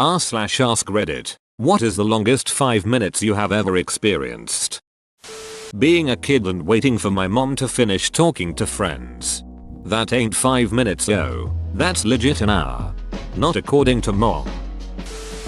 r/ask Reddit. What is the longest 5 minutes you have ever experienced? Being a kid and waiting for my mom to finish talking to friends. That ain't 5 minutes yo. That's legit an hour. Not according to mom.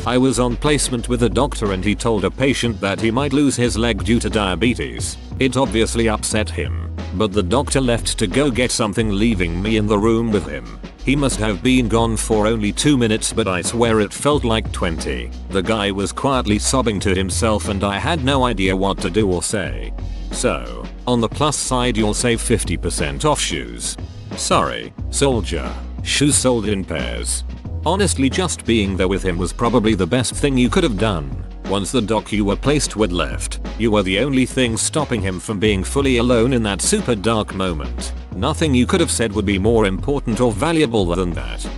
I was on placement with a doctor and he told a patient that he might lose his leg due to diabetes. It obviously upset him, but the doctor left to go get something, leaving me in the room with him. He must have been gone for only 2 minutes, but I swear it felt like 20. The guy was quietly sobbing to himself and I had no idea what to do or say. So, on the plus side, you'll save 50% off shoes. Sorry, soldier. Shoes sold in pairs. Honestly, just being there with him was probably the best thing you could have done. Once the doc you were placed with left, you were the only thing stopping him from being fully alone in that super dark moment. Nothing you could have said would be more important or valuable than that.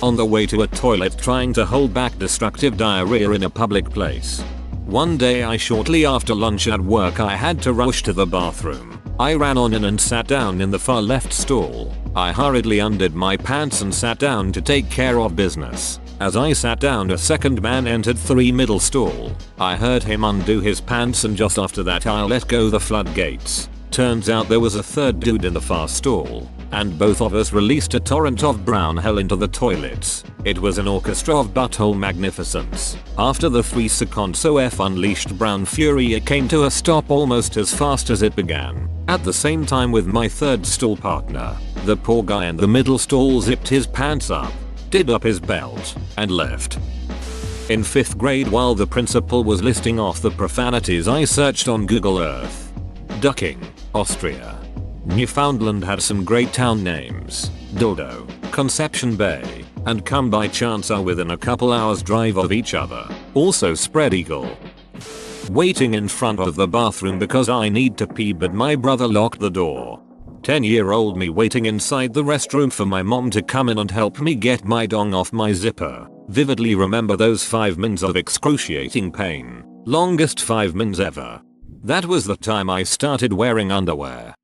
On the way to a toilet, trying to hold back destructive diarrhea in a public place. One day shortly after lunch at work, I had to rush to the bathroom. I ran on in and sat down in the far left stall. I hurriedly undid my pants and sat down to take care of business. As I sat down, a second man entered the middle stall. I heard him undo his pants and just after that I let go the floodgates. Turns out there was a third dude in the far stall, and both of us released a torrent of brown hell into the toilets. It was an orchestra of butthole magnificence. After the 3 seconds of unleashed brown fury, it came to a stop almost as fast as it began. At the same time with my third stall partner, the poor guy in the middle stall zipped his pants up, did up his belt, and left. In 5th grade, while the principal was listing off the profanities, I searched on Google Earth. Ducking, Austria. Newfoundland had some great town names. Dildo, Conception Bay, and Come By Chance are within a couple hours drive of each other. Also Spread Eagle. Waiting in front of the bathroom because I need to pee, but my brother locked the door. 10-year-old me waiting inside the restroom for my mom to come in and help me get my dong off my zipper. Vividly remember those 5 minutes of excruciating pain. Longest 5 minutes ever. That was the time I started wearing underwear.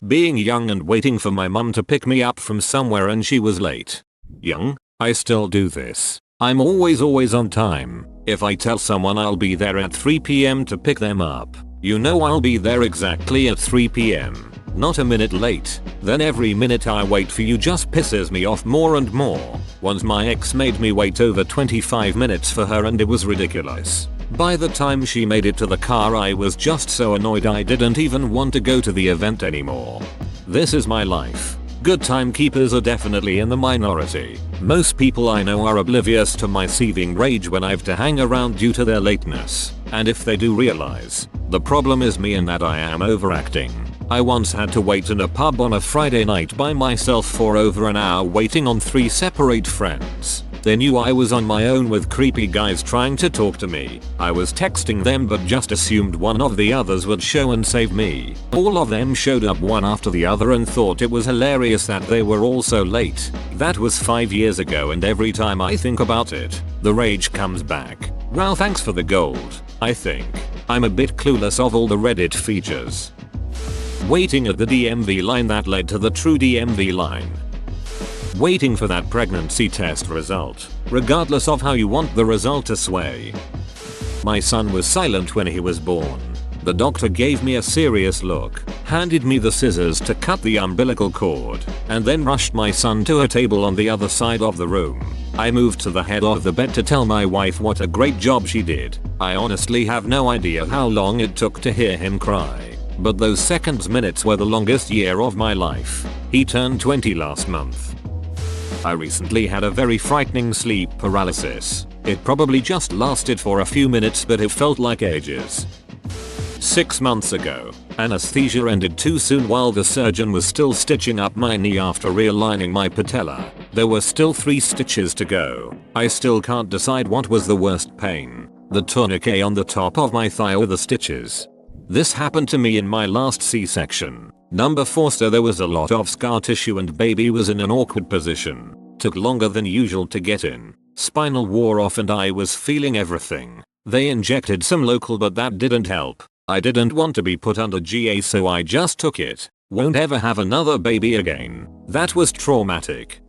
Being young and waiting for my mom to pick me up from somewhere and she was late. Young? I still do this. I'm always on time. If I tell someone I'll be there at 3 PM to pick them up, you know I'll be there exactly at 3 PM. Not a minute late. Then every minute I wait for you just pisses me off more and more. Once my ex made me wait over 25 minutes for her and it was ridiculous. By the time she made it to the car, I was just so annoyed I didn't even want to go to the event anymore. This is my life. Good timekeepers are definitely in the minority. Most people I know are oblivious to my seething rage when I have to hang around due to their lateness. And if they do realize, the problem is me in that I am overacting. I once had to wait in a pub on a Friday night by myself for over an hour waiting on 3 separate friends. They knew I was on my own with creepy guys trying to talk to me. I was texting them but just assumed one of the others would show and save me. All of them showed up one after the other and thought it was hilarious that they were all so late. That was 5 years ago and every time I think about it, the rage comes back. Well, thanks for the gold, I think. I'm a bit clueless of all the Reddit features. Waiting at the DMV line that led to the true DMV line. Waiting for that pregnancy test result, regardless of how you want the result to sway. My son was silent when he was born. The doctor gave me a serious look, handed me the scissors to cut the umbilical cord, and then rushed my son to a table on the other side of the room. I moved to the head of the bed to tell my wife what a great job she did. I honestly have no idea how long it took to hear him cry, but those minutes were the longest year of my life. He turned 20 last month. I recently had a very frightening sleep paralysis. It probably just lasted for a few minutes but it felt like ages. 6 months ago, anesthesia ended too soon while the surgeon was still stitching up my knee after realigning my patella. There were still 3 stitches to go. I still can't decide what was the worst pain. The tourniquet on the top of my thigh or the stitches. This happened to me in my last C-section. Number 4, so there was a lot of scar tissue and baby was in an awkward position. Took longer than usual to get in. Spinal wore off and I was feeling everything. They injected some local but that didn't help. I didn't want to be put under GA so I just took it. Won't ever have another baby again. That was traumatic.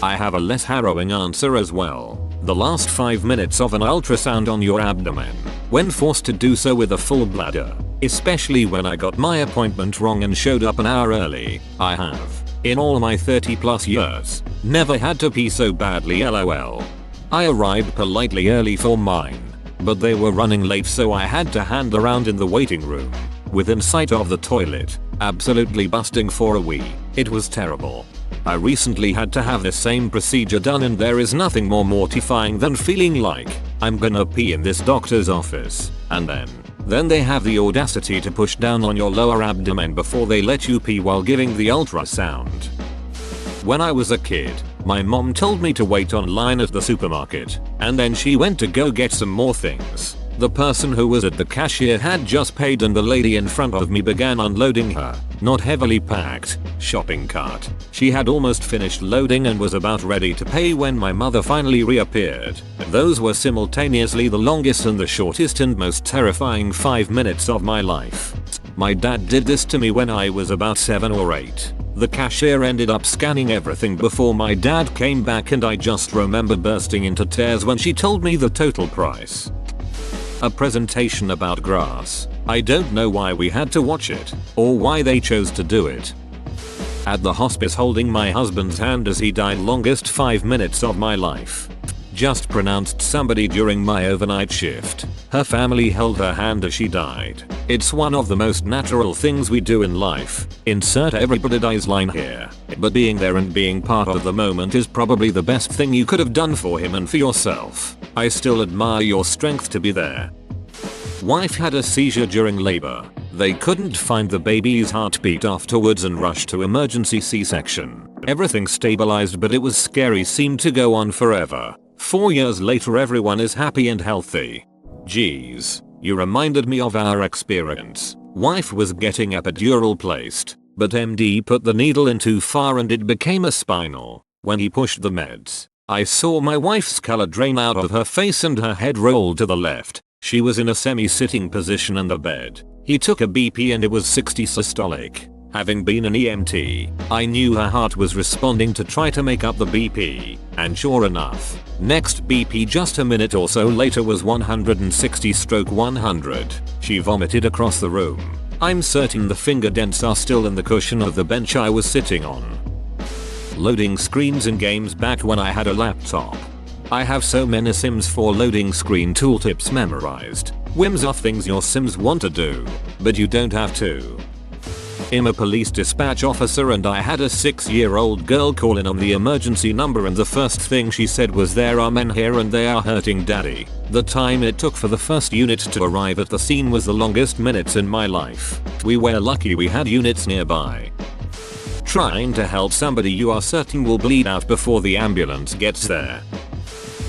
I have a less harrowing answer as well. The last 5 minutes of an ultrasound on your abdomen, when forced to do so with a full bladder. Especially when I got my appointment wrong and showed up an hour early. I have, in all my 30+ years, never had to pee so badly lol. I arrived politely early for mine, but they were running late so I had to hand around in the waiting room, within sight of the toilet, absolutely busting for a wee. It was terrible. I recently had to have the same procedure done and there is nothing more mortifying than feeling like I'm gonna pee in this doctor's office, and then they have the audacity to push down on your lower abdomen before they let you pee while giving the ultrasound. When I was a kid, my mom told me to wait online at the supermarket, and then she went to go get some more things. The person who was at the cashier had just paid and the lady in front of me began unloading her, not heavily packed, shopping cart. She had almost finished loading and was about ready to pay when my mother finally reappeared. Those were simultaneously the longest and the shortest and most terrifying 5 minutes of my life. My dad did this to me when I was about 7 or 8. The cashier ended up scanning everything before my dad came back and I just remember bursting into tears when she told me the total price. A presentation about grass. I don't know why we had to watch it, or why they chose to do it. At the hospice holding my husband's hand as he died, longest 5 minutes of my life. Just pronounced somebody during my overnight shift. Her family held her hand as she died. It's one of the most natural things we do in life. Insert everybody dies line here. But being there and being part of the moment is probably the best thing you could have done for him and for yourself. I still admire your strength to be there. Wife had a seizure during labor. They couldn't find the baby's heartbeat afterwards and rushed to emergency C-section. Everything stabilized but it was scary, seemed to go on forever. 4 years later everyone is happy and healthy. Geez, you reminded me of our experience. Wife was getting epidural placed, but MD put the needle in too far and it became a spinal. When he pushed the meds, I saw my wife's color drain out of her face and her head rolled to the left. She was in a semi-sitting position on the bed. He took a BP and it was 60 systolic. Having been an EMT, I knew her heart was responding to try to make up the BP, and sure enough, next BP just a minute or so later was 160/100. She vomited across the room. I'm certain the finger dents are still in the cushion of the bench I was sitting on. Loading screens in games back when I had a laptop. I have so many Sims 4 loading screen tooltips memorized. Whims of things your Sims want to do, but you don't have to. I'm a police dispatch officer and I had a 6-year-old girl call in on the emergency number and the first thing she said was, "There are men here and they are hurting daddy." The time it took for the first unit to arrive at the scene was the longest minutes in my life. We were lucky we had units nearby. Trying to help somebody you are certain will bleed out before the ambulance gets there.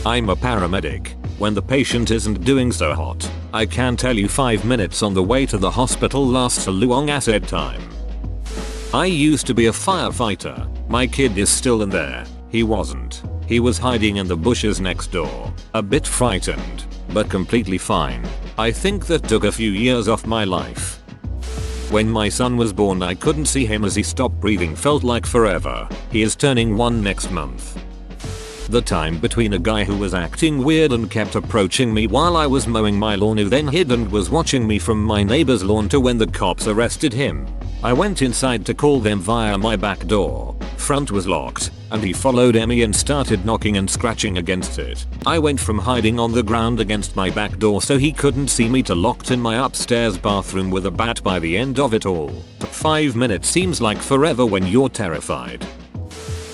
I'm a paramedic. When the patient isn't doing so hot, I can tell you 5 minutes on the way to the hospital lasts a long ass time. I used to be a firefighter. My kid is still in there. He wasn't. He was hiding in the bushes next door. A bit frightened, but completely fine. I think that took a few years off my life. When my son was born I couldn't see him as he stopped breathing felt like forever. He is turning 1 next month. The time between a guy who was acting weird and kept approaching me while I was mowing my lawn, who then hid and was watching me from my neighbor's lawn, to when the cops arrested him. I went inside to call them via my back door. Front was locked, and he followed me and started knocking and scratching against it. I went from hiding on the ground against my back door so he couldn't see me to locked in my upstairs bathroom with a bat by the end of it all. 5 minutes seems like forever when you're terrified.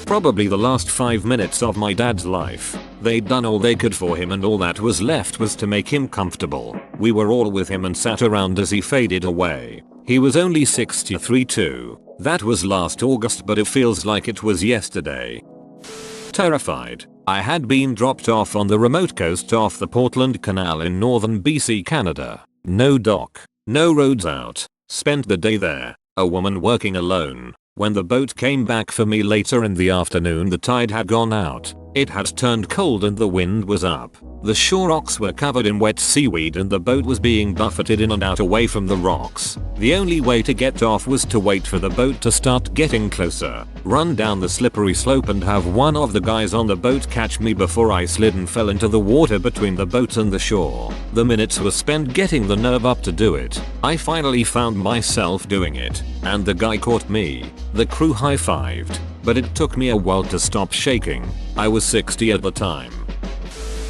Probably the last 5 minutes of my dad's life. They'd done all they could for him and all that was left was to make him comfortable. We were all with him and sat around as he faded away. He was only 63 too. That was last August, but it feels like it was yesterday. Terrified. I had been dropped off on the remote coast off the Portland Canal in northern BC, Canada. No dock, no roads out. Spent the day there, a woman working alone. When the boat came back for me later in the afternoon, the tide had gone out. It had turned cold and the wind was up. The shore rocks were covered in wet seaweed and the boat was being buffeted in and out away from the rocks. The only way to get off was to wait for the boat to start getting closer, run down the slippery slope and have one of the guys on the boat catch me before I slid and fell into the water between the boat and the shore. The minutes were spent getting the nerve up to do it. I finally found myself doing it, and the guy caught me. The crew high-fived, but it took me a while to stop shaking. I was 60 at the time.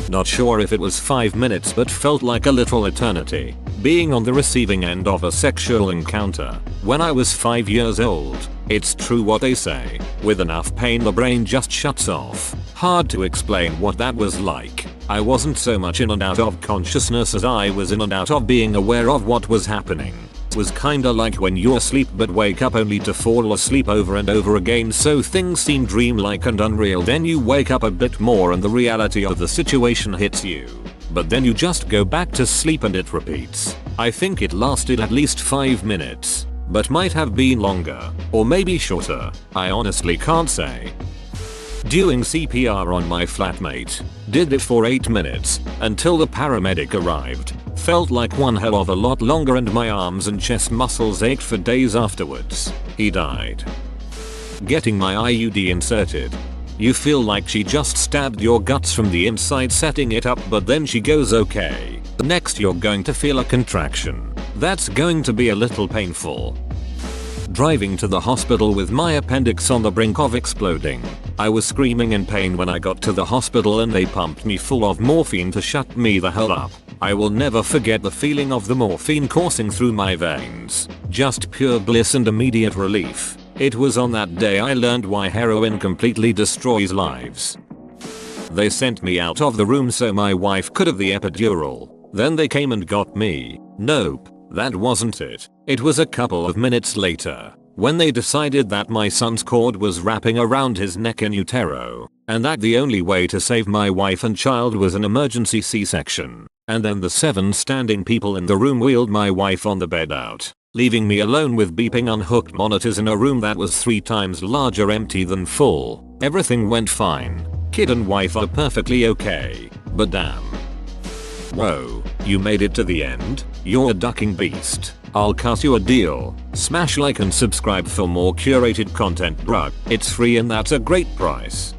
Not sure if it was 5 minutes but felt like a little eternity, being on the receiving end of a sexual encounter when I was 5 years old. It's true what they say, with enough pain the brain just shuts off. Hard to explain what that was like. I wasn't so much in and out of consciousness as I was in and out of being aware of what was happening. Was kinda like when you're asleep but wake up only to fall asleep over and over again, so things seem dreamlike and unreal. Then you wake up a bit more and the reality of the situation hits you. But then you just go back to sleep and it repeats. I think it lasted at least 5 minutes, but might have been longer, or maybe shorter. I honestly can't say. Doing CPR on my flatmate. Did it for 8 minutes, until the paramedic arrived. Felt like one hell of a lot longer and my arms and chest muscles ached for days afterwards. He died. Getting my IUD inserted. You feel like she just stabbed your guts from the inside setting it up, but then she goes okay. Next you're going to feel a contraction. That's going to be a little painful. Driving to the hospital with my appendix on the brink of exploding. I was screaming in pain when I got to the hospital and they pumped me full of morphine to shut me the hell up. I will never forget the feeling of the morphine coursing through my veins. Just pure bliss and immediate relief. It was on that day I learned why heroin completely destroys lives. They sent me out of the room so my wife could have the epidural. Then they came and got me. Nope, that wasn't it. It was a couple of minutes later, when they decided that my son's cord was wrapping around his neck in utero, and that the only way to save my wife and child was an emergency C-section. And then the 7 standing people in the room wheeled my wife on the bed out, leaving me alone with beeping unhooked monitors in a room that was 3 times larger, empty than full. Everything went fine. Kid and wife are perfectly okay, but damn. Whoa, you made it to the end? You're a ducking beast. I'll cut you a deal. Smash like and subscribe for more curated content, bruh. It's free and that's a great price.